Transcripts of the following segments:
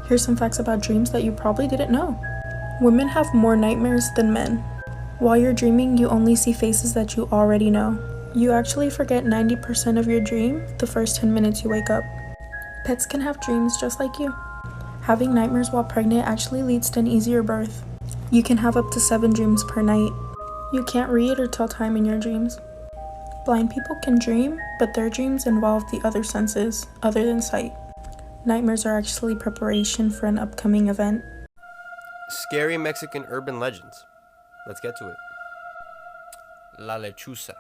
Here's some facts about dreams that you probably didn't know. Women have more nightmares than men. While you're dreaming, you only see faces that you already know. You actually forget 90% of your dream the first 10 minutes you wake up. Pets can have dreams just like you. Having nightmares while pregnant actually leads to an easier birth. You can have up to 7 dreams per night. You can't read or tell time in your dreams. Blind people can dream, but their dreams involve the other senses, other than sight. Nightmares are actually preparation for an upcoming event. Scary Mexican urban legends. Let's get to it. La Lechuza.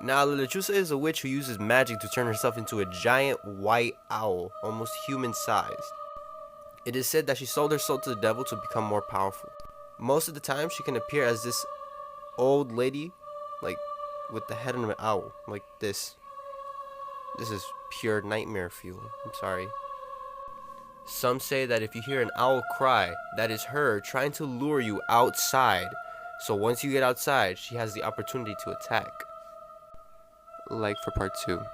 Now, La Lechuza is a witch who uses magic to turn herself into a giant white owl, almost human-sized. It is said that she sold her soul to the devil to become more powerful. Most of the time, she can appear as this old lady, like with the head of an owl, like this. This is pure nightmare fuel. I'm sorry. Some say that if you hear an owl cry, that is her trying to lure you outside. So once you get outside, she has the opportunity to attack. Like for part 2. One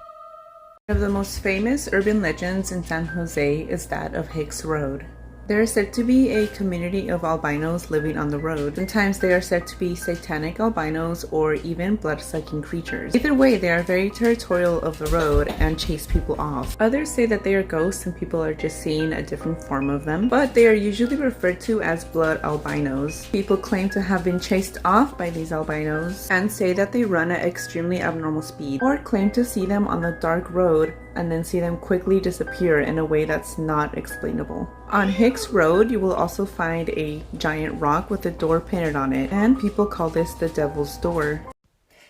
of the most famous urban legends in San Jose is that of Hicks Road. There is said to be a community of albinos living on the road. Sometimes they are said to be satanic albinos or even blood-sucking creatures. Either way, they are very territorial of the road and chase people off. Others say that they are ghosts and people are just seeing a different form of them, but they are usually referred to as blood albinos. People claim to have been chased off by these albinos and say that they run at extremely abnormal speed, or claim to see them on the dark road and then see them quickly disappear in a way that's not explainable. On Hicks Road, you will also find a giant rock with a door painted on it, and people call this the Devil's Door.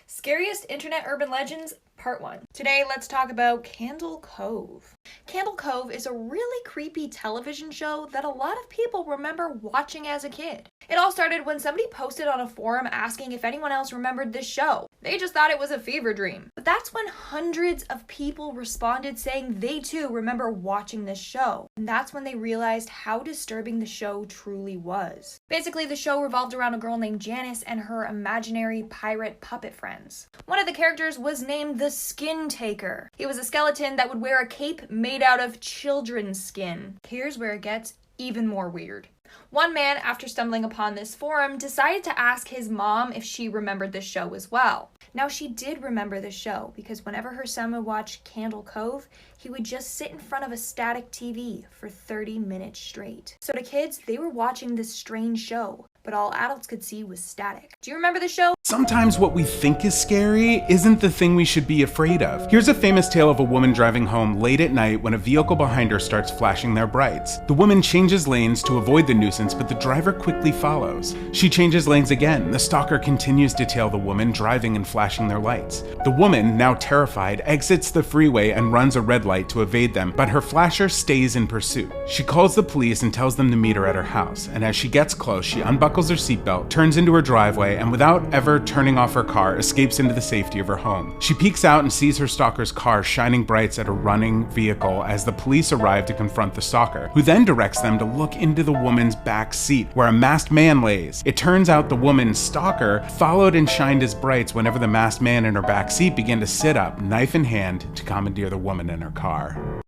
Scariest Internet Urban Legends, Part 1. Today, let's talk about Candle Cove. Candle Cove is a really creepy television show that a lot of people remember watching as a kid. It all started when somebody posted on a forum asking if anyone else remembered this show. They just thought it was a fever dream. But that's when hundreds of people responded saying they too remember watching this show. And that's when they realized how disturbing the show truly was. Basically, the show revolved around a girl named Janice and her imaginary pirate puppet friends. One of the characters was named the Skin Taker. He was a skeleton that would wear a cape made out of children's skin. Here's where it gets even more weird. One man, after stumbling upon this forum, decided to ask his mom if she remembered the show as well. Now, she did remember the show because whenever her son would watch Candle Cove, he would just sit in front of a static TV for 30 minutes straight. So to kids, they were watching this strange show, but all adults could see was static. Do you remember the show? Sometimes what we think is scary isn't the thing we should be afraid of. Here's a famous tale of a woman driving home late at night when a vehicle behind her starts flashing their brights. The woman changes lanes to avoid the nuisance, but the driver quickly follows. She changes lanes again. The stalker continues to tail the woman driving and flashing their lights. The woman, now terrified, exits the freeway and runs a red light to evade them, but her flasher stays in pursuit. She calls the police and tells them to meet her at her house, and as she gets close, she unbuckles her seatbelt, turns into her driveway, and without ever turning off her car, escapes into the safety of her home. She peeks out and sees her stalker's car shining brights at a running vehicle as the police arrive to confront the stalker, who then directs them to look into the woman's back seat, where a masked man lays. It turns out the woman's stalker followed and shined his brights whenever the masked man in her back seat began to sit up, knife in hand, to commandeer the woman in her car.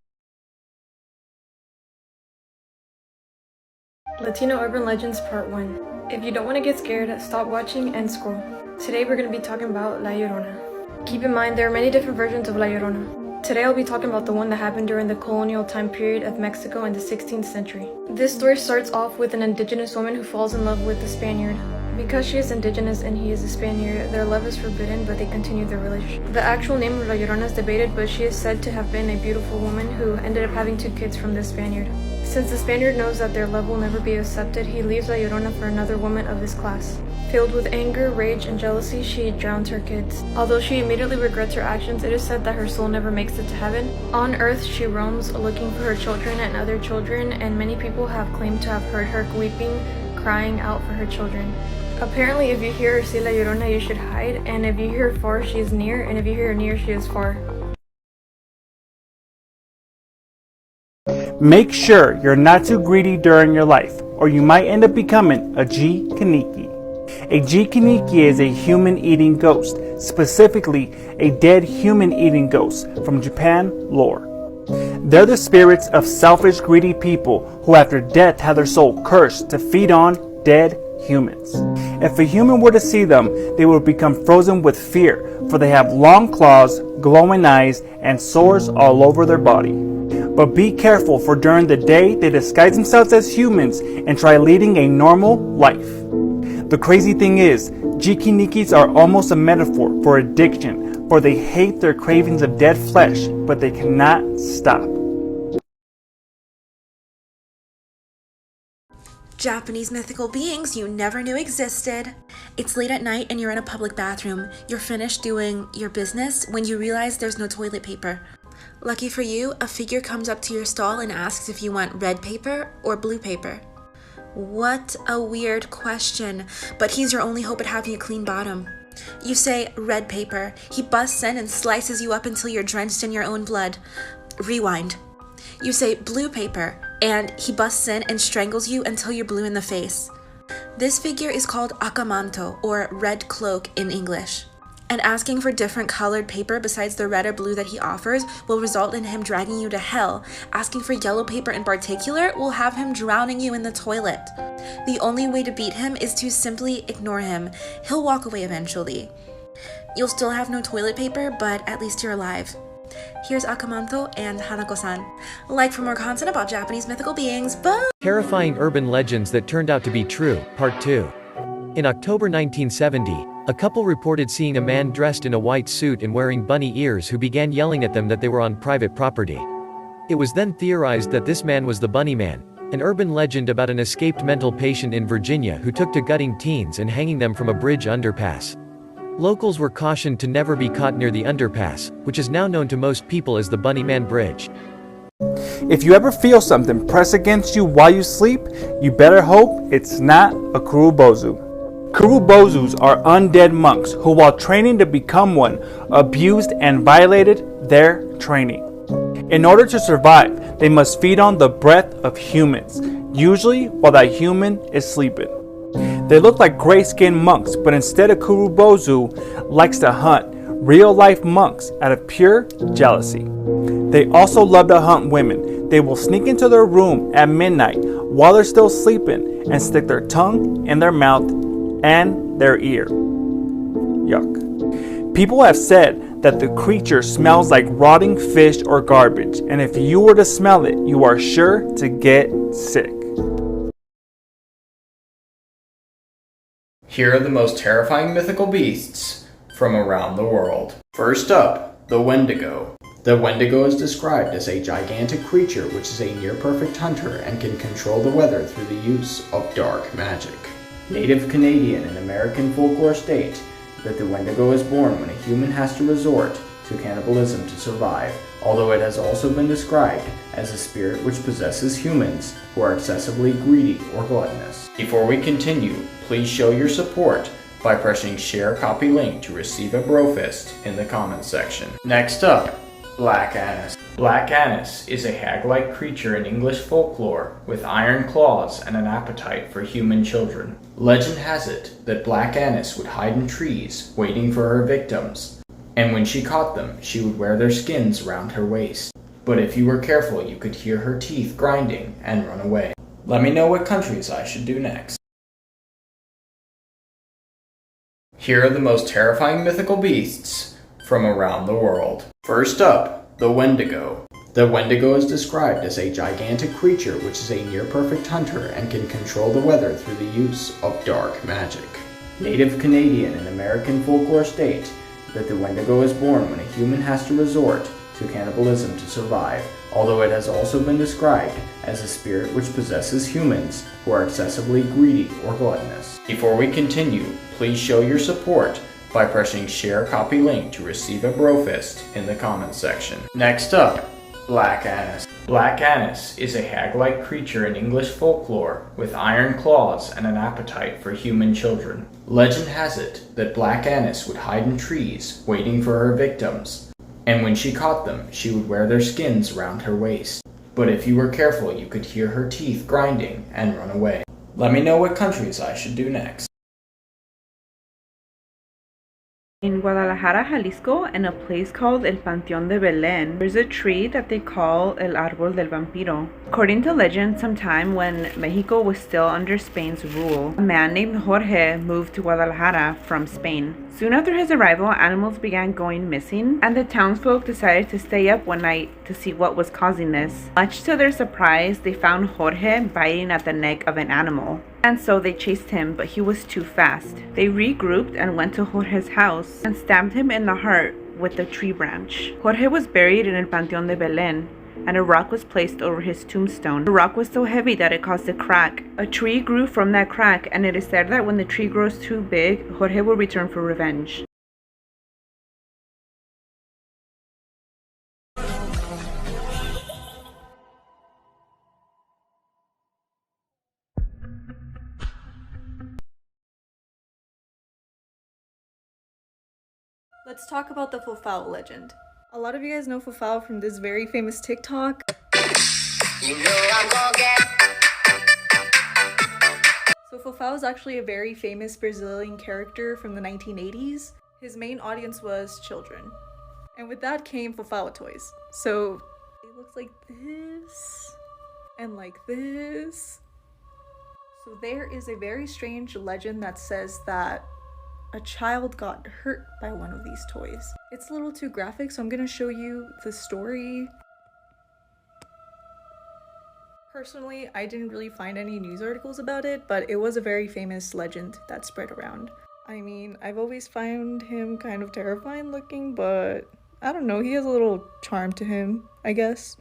Latino Urban Legends Part 1. If you don't want to get scared, stop watching and scroll. Today we're going to be talking about La Llorona. Keep in mind there are many different versions of La Llorona. Today I'll be talking about the one that happened during the colonial time period of Mexico in the 16th century. This story starts off with an indigenous woman who falls in love with a Spaniard. Because she is indigenous and he is a Spaniard, their love is forbidden, but they continue their relationship. The actual name of La Llorona is debated, but she is said to have been a beautiful woman who ended up having 2 kids from this Spaniard. Since the Spaniard knows that their love will never be accepted, he leaves La Llorona for another woman of his class. Filled with anger, rage, and jealousy, she drowns her kids. Although she immediately regrets her actions, it is said that her soul never makes it to heaven. On earth, she roams looking for her children and other children, and many people have claimed to have heard her weeping, crying out for her children. Apparently, if you hear or see La Llorona, you should hide, and if you hear her far, she is near, and if you hear her near, she is far. Make sure you're not too greedy during your life, or you might end up becoming a 𝐺𝑗iniqui. A 𝐺𝑗iniqui is a human-eating ghost, specifically a dead human-eating ghost from Japan lore. They're the spirits of selfish, greedy people who after death have their soul cursed to feed on dead humans. If a human were to see them, they would become frozen with fear, for they have long claws, glowing eyes, and sores all over their body. But be careful, for during the day they disguise themselves as humans and try leading a normal life. The crazy thing is, 𝐺𝑘𝓃𝓃s are almost a metaphor for addiction, for they hate their cravings of dead flesh, but they cannot stop. Japanese mythical beings you never knew existed. It's late at night and you're in a public bathroom. You're finished doing your business when you realize there's no toilet paper. Lucky for you, a figure comes up to your stall and asks if you want red paper or blue paper. What a weird question, but he's your only hope at having a clean bottom. You say red paper. He busts in and slices you up until you're drenched in your own blood. Rewind. You say blue paper, and he busts in and strangles you until you're blue in the face. This figure is called 𝐼𝓂𝓅𝓼𝓶, or red cloak in English. And asking for different colored paper besides the red or blue that he offers will result in him dragging you to hell. Asking for yellow paper in particular will have him drowning you in the toilet. The only way to beat him is to simply ignore him. He'll walk away eventually. You'll still have no toilet paper, but at least you're alive. Here's 𝐼𝓂𝓅𝓼𝓶 and Hanako-san. Like for more content about Japanese mythical beings, bye! Terrifying Urban Legends That Turned Out to Be True, Part 2. In October 1970, a couple reported seeing a man dressed in a white suit and wearing bunny ears who began yelling at them that they were on private property. It was then theorized that this man was the Bunny Man, an urban legend about an escaped mental patient in Virginia who took to gutting teens and hanging them from a bridge underpass. Locals were cautioned to never be caught near the underpass, which is now known to most people as the Bunny Man Bridge. If you ever feel something press against you while you sleep, you better hope it's not a kurubozu. Kurubozus are undead monks who, while training to become one, abused and violated their training. In order to survive, they must feed on the breath of humans, usually while that human is sleeping. They look like gray-skinned monks, but instead a kurubozu likes to hunt real-life monks out of pure jealousy. They also love to hunt women. They will sneak into their room at midnight while they're still sleeping and stick their tongue in their mouth and their ear. Yuck. People have said that the creature smells like rotting fish or garbage, and if you were to smell it, you are sure to get sick. Here are the most terrifying mythical beasts from around the world. First up, the Wendigo. The Wendigo is described as a gigantic creature which is a near-perfect hunter and can control the weather through the use of dark magic. Native Canadian and American folklore state that the Wendigo is born when a human has to resort to cannibalism to survive, although it has also been described as a spirit which possesses humans who are excessively greedy or gluttonous. Before we continue, please show your support by pressing share copy link to receive a bro fist in the comments section. Next up, Black Annis. Black Annis is a hag-like creature in English folklore with iron claws and an appetite for human children. Legend has it that Black Annis would hide in trees waiting for her victims, and when she caught them, she would wear their skins around her waist. But if you were careful, you could hear her teeth grinding and run away. Let me know what countries I should do next. Here are the most terrifying mythical beasts from around the world. First up, the Wendigo. The Wendigo is described as a gigantic creature which is a near-perfect hunter and can control the weather through the use of dark magic. Native Canadian and American folklore state that the Wendigo is born when a human has to resort to cannibalism to survive, although it has also been described as a spirit which possesses humans who are excessively greedy or gluttonous. Before we continue, please show your support by pressing share copy link to receive a bro fist in the comments section. Next up, Black Annis. Black Annis is a hag-like creature in English folklore with iron claws and an appetite for human children. Legend has it that Black Annis would hide in trees waiting for her victims, and when she caught them, she would wear their skins around her waist. But if you were careful, you could hear her teeth grinding and run away. Let me know what countries I should do next. In Guadalajara, Jalisco, in a place called El Panteón de Belén, there's a tree that they call el árbol del vampiro. According to legend, sometime when Mexico was still under Spain's rule, a man named Jorge moved to Guadalajara from Spain. Soon after his arrival, animals began going missing, and the townsfolk decided to stay up one night to see what was causing this. Much to their surprise, they found Jorge biting at the neck of an animal. And so they chased him, but he was too fast. They regrouped and went to Jorge's house and stabbed him in the heart with a tree branch. Jorge was buried in El Panteón de Belén, and a rock was placed over his tombstone. The rock was so heavy that it caused a crack. A tree grew from that crack, and it is said that when the tree grows too big, Jorge will return for revenge. Let's talk about the 𝐼𝓂𝓅𝓏 legend. A lot of you guys know 𝐼𝓂𝓅 from this very famous TikTok. So 𝐼𝓂𝓅 is actually a very famous Brazilian character from the 1980s. His main audience was children. And with that came 𝐼𝓂𝓅 toys. So it looks like this and like this. So there is a very strange legend that says that a child got hurt by one of these toys. It's a little too graphic, so I'm gonna show you the story. Personally, I didn't really find any news articles about it, but it was a very famous legend that spread around. I mean, I've always found him kind of terrifying looking, but I don't know, he has a little charm to him, I guess.